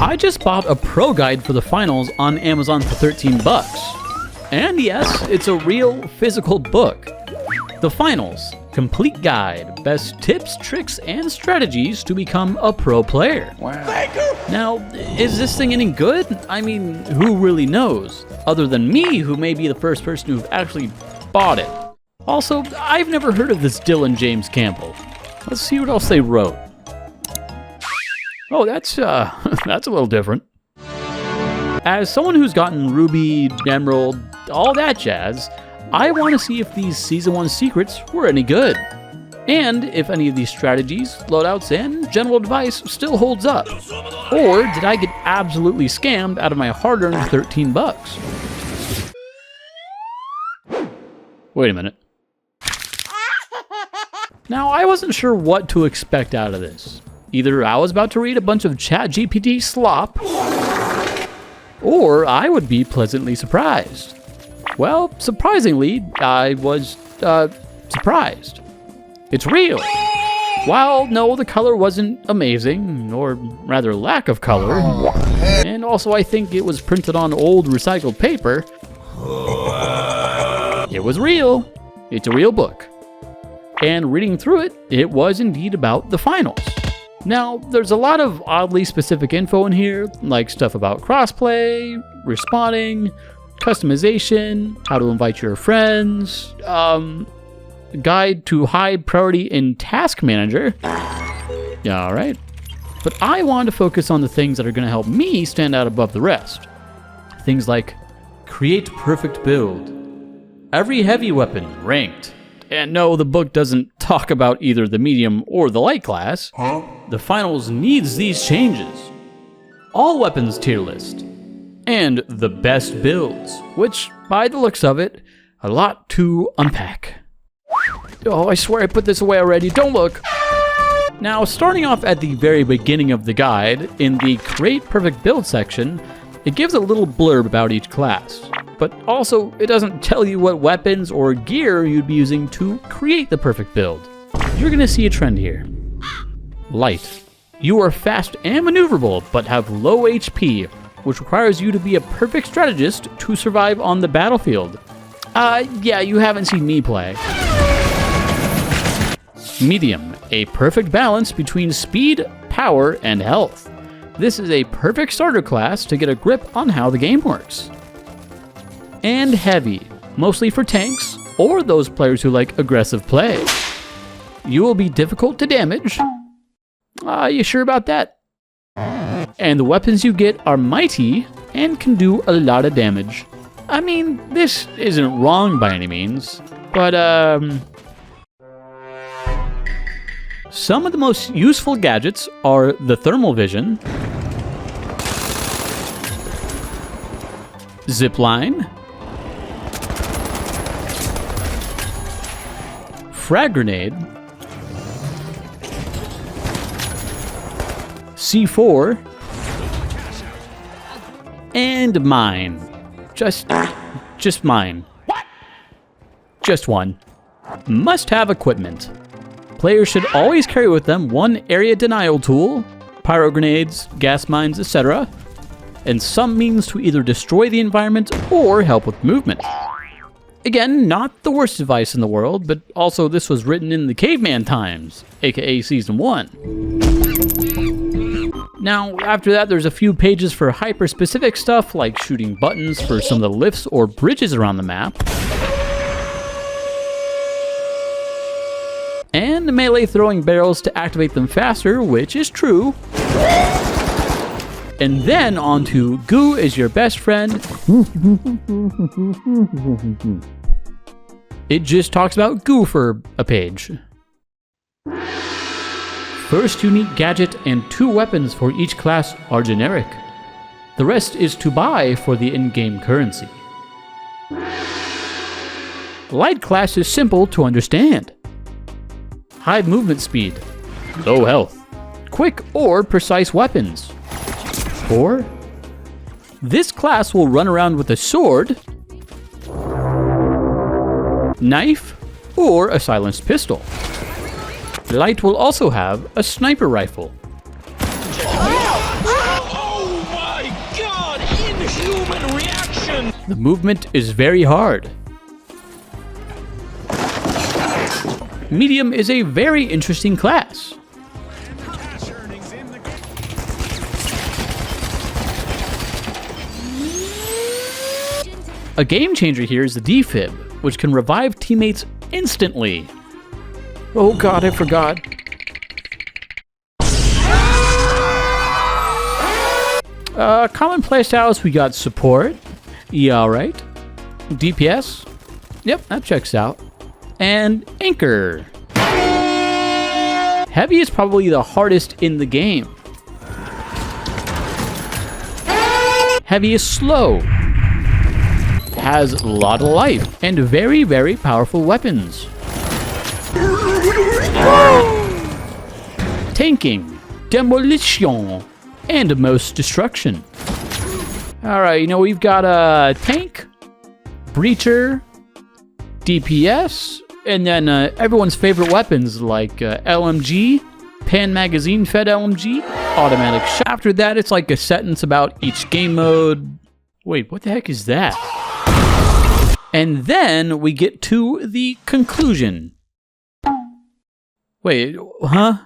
I just bought a pro guide for the finals on Amazon for 13 bucks. And yes, it's a real physical book. The Finals, Complete Guide, Best Tips, Tricks, and Strategies to Become a Pro Player. Wow. Now, is this thing any good? I mean, who really knows? Other than me, who may be the first person who've actually bought it. Also, I've never heard of this Dylan James Campbell. Let's see what else they wrote. Oh, that's a little different. As someone who's gotten Ruby, Emerald, all that jazz, I want to see if these Season 1 secrets were any good. And if any of these strategies, loadouts, and general advice still holds up. Or did I get absolutely scammed out of my hard-earned 13 bucks? Wait a minute. Now, I wasn't sure what to expect out of this. Either I was about to read a bunch of ChatGPT slop, or I would be pleasantly surprised. Well, surprisingly, I was, surprised. It's real. While, no, the color wasn't amazing, or rather lack of color, and also I think it was printed on old recycled paper, it was real. It's a real book. And reading through it, it was indeed about the finals. Now, there's a lot of oddly specific info in here, like stuff about crossplay, respawning, customization, how to invite your friends, guide to high priority in Task Manager. Yeah, all right. But I want to focus on the things that are going to help me stand out above the rest. Things like create perfect build, every heavy weapon ranked. And no, the book doesn't talk about either the medium or the light class. The finals needs these changes. All weapons tier list. And the best builds, which, by the looks of it, a lot to unpack. Oh, I swear I put this away already, don't look! Now, starting off at the very beginning of the guide, in the Create Perfect Build section, it gives a little blurb about each class. But also, it doesn't tell you what weapons or gear you'd be using to create the perfect build. You're gonna see a trend here. Light. You are fast and maneuverable, but have low HP, which requires you to be a perfect strategist to survive on the battlefield. Yeah, you haven't seen me play. Medium. A perfect balance between speed, power, and health. This is a perfect starter class to get a grip on how the game works. And heavy, mostly for tanks or those players who like aggressive play. You will be difficult to damage. You sure about that? And the weapons you get are mighty and can do a lot of damage. I mean, this isn't wrong by any means, but some of the most useful gadgets are the thermal vision, zipline, frag grenade, C4, and mine. Just mine. What? Just one. Must have equipment. Players should always carry with them one area denial tool, pyro grenades, gas mines, etc., and some means to either destroy the environment or help with movement. Again, not the worst device in the world, but also this was written in the caveman times, aka Season 1. Now, after that, there's a few pages for hyper-specific stuff, like shooting buttons for some of the lifts or bridges around the map, and melee throwing barrels to activate them faster, which is true. And then on to Goo is your best friend. It just talks about Goo for a page. First unique gadget and 2 weapons for each class are generic. The rest is to buy for the in-game currency. Light class is simple to understand. High movement speed, low health, quick or precise weapons. Or, this class will run around with a sword, knife, or a silenced pistol. Light will also have a sniper rifle. The movement is very hard. Medium is a very interesting class. A game changer here is the defib, which can revive teammates instantly. Oh god, I forgot. Common playstyles, we got support. Yeah, alright. DPS. Yep, that checks out. And anchor. Heavy is probably the hardest in the game. Heavy is slow. Has a lot of life and very, very powerful weapons. Tanking, demolition, and most destruction. Alright, you know, we've got a tank, breacher, DPS, and then everyone's favorite weapons like LMG, pan magazine fed LMG, automatic shot. After that, it's like a sentence about each game mode. Wait, what the heck is that? And then we get to the conclusion. Wait, huh?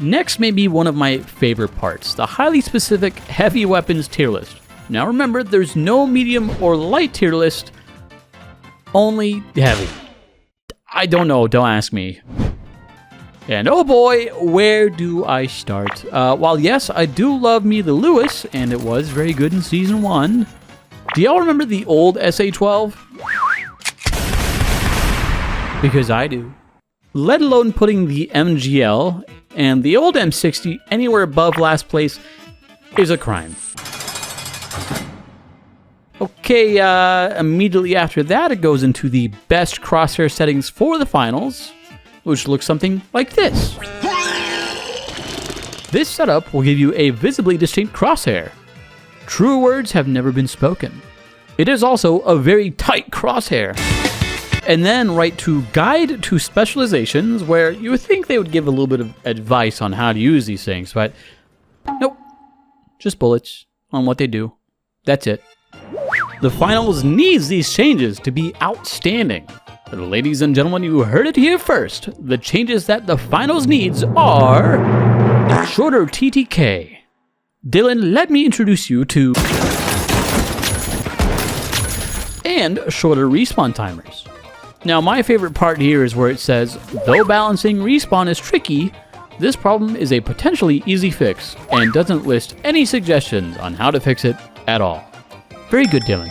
Next may be one of my favorite parts, the highly specific heavy weapons tier list. Now remember, there's no medium or light tier list, only heavy. I don't know, don't ask me. And oh boy, where do I start? While yes, I do love me the Lewis, and it was very good in Season 1. Do y'all remember the old SA-12? Because I do. Let alone putting the MGL and the old M60 anywhere above last place is a crime. Okay, immediately after that, it goes into the best crosshair settings for the finals, which looks something like this. This setup will give you a visibly distinct crosshair. True words have never been spoken. It is also a very tight crosshair. And then right to guide to specializations, where you would think they would give a little bit of advice on how to use these things, but nope. Just bullets on what they do. That's it. The finals needs these changes to be outstanding. Ladies and gentlemen, you heard it here first. The changes that the finals needs are shorter TTK. Dylan, let me introduce you to and shorter respawn timers. Now, my favorite part here is where it says, though balancing respawn is tricky, this problem is a potentially easy fix and doesn't list any suggestions on how to fix it at all. Very good, Dylan.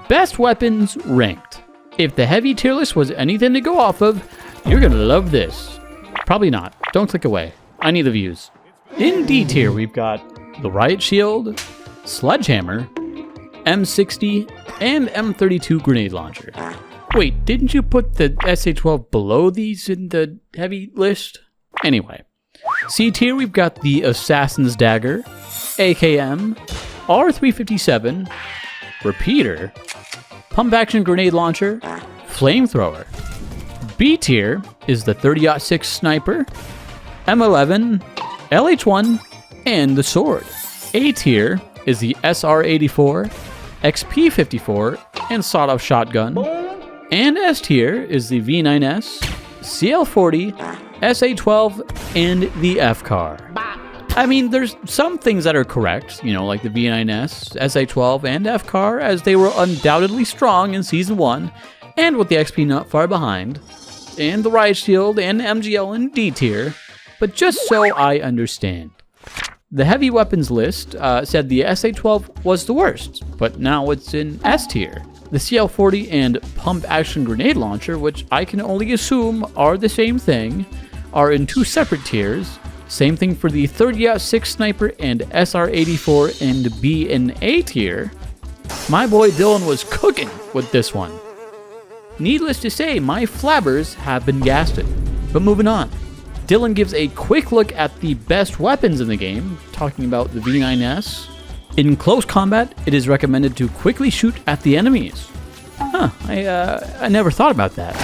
Best weapons ranked. If the heavy tier list was anything to go off of, you're gonna love this. Probably not. Don't click away. I need the views. In D tier, we've got the Riot Shield, Sledgehammer, M60, and M32 grenade launcher. Wait, didn't you put the SA-12 below these in the heavy list? Anyway, C tier, we've got the Assassin's Dagger, AKM, R357, Repeater, Pump Action Grenade Launcher, Flamethrower. B tier is the 30-06 Sniper, M11, LH1, and the Sword. A tier is the SR-84, XP-54, and Sawed-Off Shotgun. And S tier is the V9S, CL-40, SA-12, and the F-Car. I mean, there's some things that are correct, you know, like the V9S, SA-12, and F-Car, as they were undoubtedly strong in Season 1, and with the XP not far behind, and the Riot Shield and MGL in D tier, but just so I understand. The heavy weapons list said the SA-12 was the worst, but now it's in S tier. The CL-40 and Pump Action Grenade Launcher, which I can only assume are the same thing, are in two separate tiers. Same thing for the 30-06 Sniper and SR-84 and B and A tier. My boy Dylan was cooking with this one. Needless to say, my flabbers have been gasted. But moving on. Dylan gives a quick look at the best weapons in the game, talking about the V9S. In close combat, it is recommended to quickly shoot at the enemies. Huh, I never thought about that.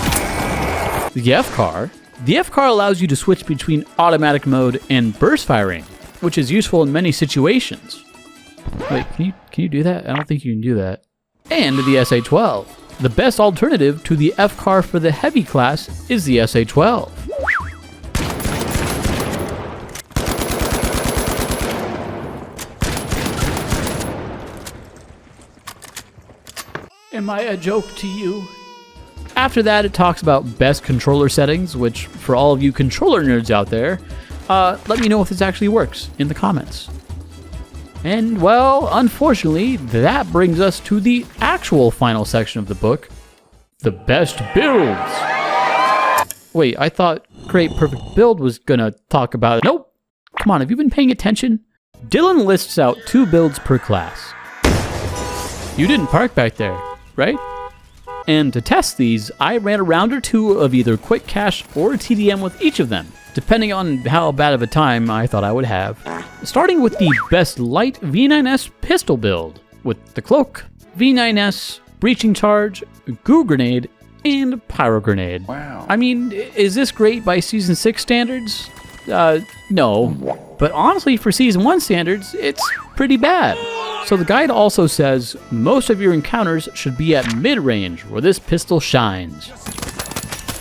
The F-Car. The F-Car allows you to switch between automatic mode and burst firing, which is useful in many situations. Wait, can you do that? I don't think you can do that. And the SA-12. The best alternative to the F-car for the heavy class is the SA-12. Am I a joke to you? After that, it talks about best controller settings, which for all of you controller nerds out there, let me know if this actually works in the comments. And, well, unfortunately, that brings us to the actual final section of the book, the best builds. Wait, I thought Create Perfect Build was gonna talk about it. Nope. Come on, have you been paying attention? Dylan lists out 2 builds per class. You didn't park back there, right? And to test these, I ran a round or 2 of either Quick Cache or TDM with each of them, depending on how bad of a time I thought I would have. Starting with the best light V9S pistol build, with the cloak, V9S, breaching charge, goo grenade, and pyro grenade. Wow. I mean, is this great by Season 6 standards? No. But honestly, for Season 1 standards, it's pretty bad. So the guide also says, most of your encounters should be at mid-range, where this pistol shines.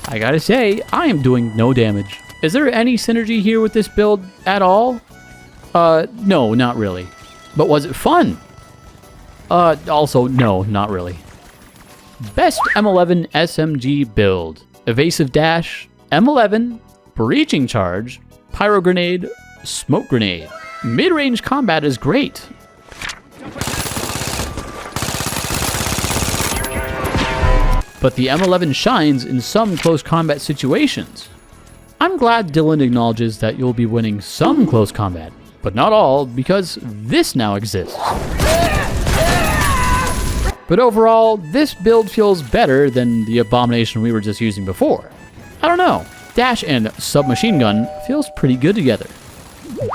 I gotta say, I am doing no damage. Is there any synergy here with this build at all? No, not really. But was it fun? Also, no, not really. Best M11 SMG build. Evasive dash, M11, breaching charge, pyro grenade, smoke grenade. Mid-range combat is great. But the M11 shines in some close combat situations. I'm glad Dylan acknowledges that you'll be winning some close combat, but not all, because this now exists. But overall, this build feels better than the abomination we were just using before. I don't know, dash and submachine gun feels pretty good together.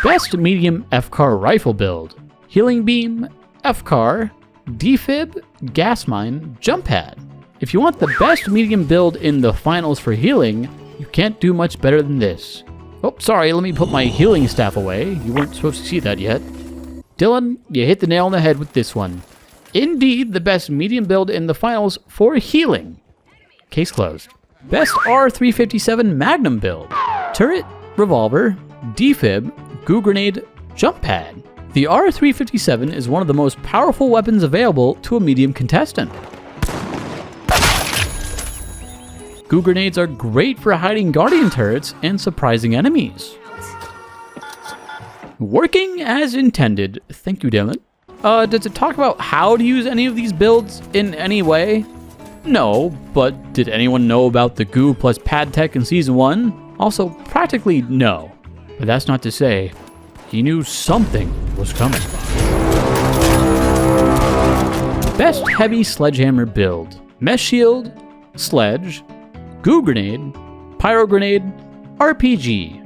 Best medium F-car rifle build. Healing beam, F-car, defib, gas mine, jump pad. If you want the best medium build in the finals for healing, you can't do much better than this. Oh, sorry, let me put my healing staff away. You weren't supposed to see that yet. Dylan, you hit the nail on the head with this one. Indeed, the best medium build in the finals for healing. Case closed. Best R357 Magnum build. Turret, revolver, defib, goo grenade, jump pad. The R357 is one of the most powerful weapons available to a medium contestant. Goo grenades are great for hiding guardian turrets and surprising enemies. Working as intended. Thank you, Dylan. Does it talk about how to use any of these builds in any way? No, but did anyone know about the goo plus pad tech in Season 1? Also, practically no. But that's not to say, he knew something was coming. Best heavy sledgehammer build. Mesh shield, sledge, goo grenade, pyro grenade, RPG.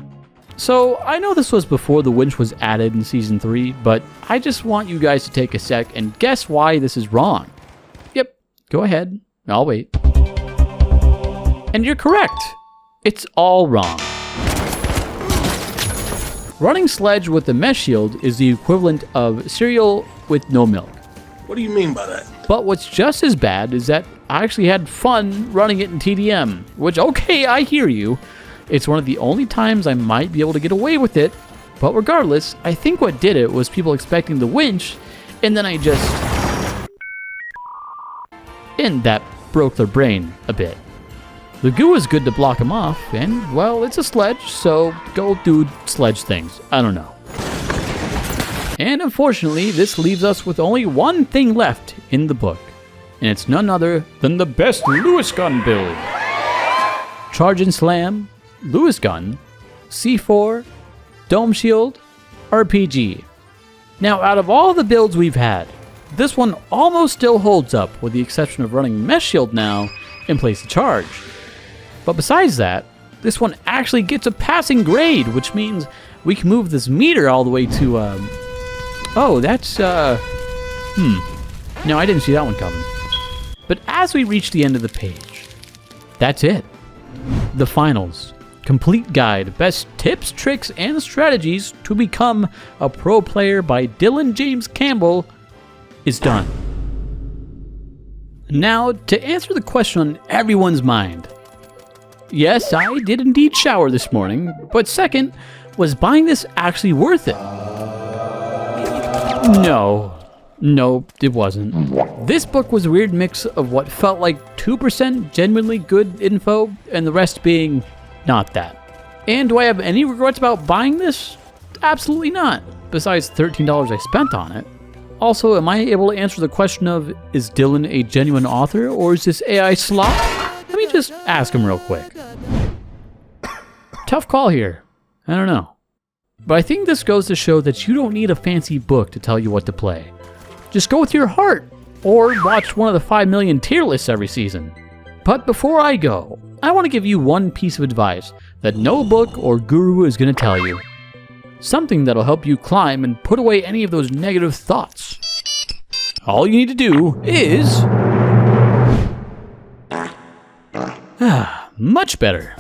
So, I know this was before the winch was added in Season 3, but I just want you guys to take a sec and guess why this is wrong. Yep, go ahead. I'll wait. And you're correct. It's all wrong. Running sledge with the mesh shield is the equivalent of cereal with no milk. What do you mean by that? But what's just as bad is that I actually had fun running it in TDM, which, okay, I hear you. It's one of the only times I might be able to get away with it, but regardless, I think what did it was people expecting the winch, and then and that broke their brain a bit. The goo is good to block them off, and, well, it's a sledge, so go do sledge things. I don't know. And unfortunately, this leaves us with only one thing left in the book, and it's none other than the best Lewis gun build. Charge and slam, Lewis gun, C4, dome shield, RPG. Now, out of all the builds we've had, this one almost still holds up, with the exception of running mesh shield now in place of charge. But besides that, this one actually gets a passing grade, which means we can move this meter all the way to, oh, that's, no, I didn't see that one coming. But as we reach the end of the page, that's it. The finals. Complete Guide, Best Tips, Tricks, and Strategies to Become a Pro Player by Dylan James Campbell is done. Now, to answer the question on everyone's mind. Yes, I did indeed shower this morning, but second, was buying this actually worth it? No, it wasn't. This book was a weird mix of what felt like 2% genuinely good info and the rest being not that. And do I have any regrets about buying this? Absolutely not, besides $13 I spent on it. Also, am I able to answer the question of, is Dylan a genuine author or is this AI slop? Let me just ask him real quick. Tough call here. I don't know. But I think this goes to show that you don't need a fancy book to tell you what to play. Just go with your heart, or watch one of the 5 million tier lists every season. But before I go, I want to give you one piece of advice that no book or guru is going to tell you. Something that'll help you climb and put away any of those negative thoughts. All you need to do is... much better.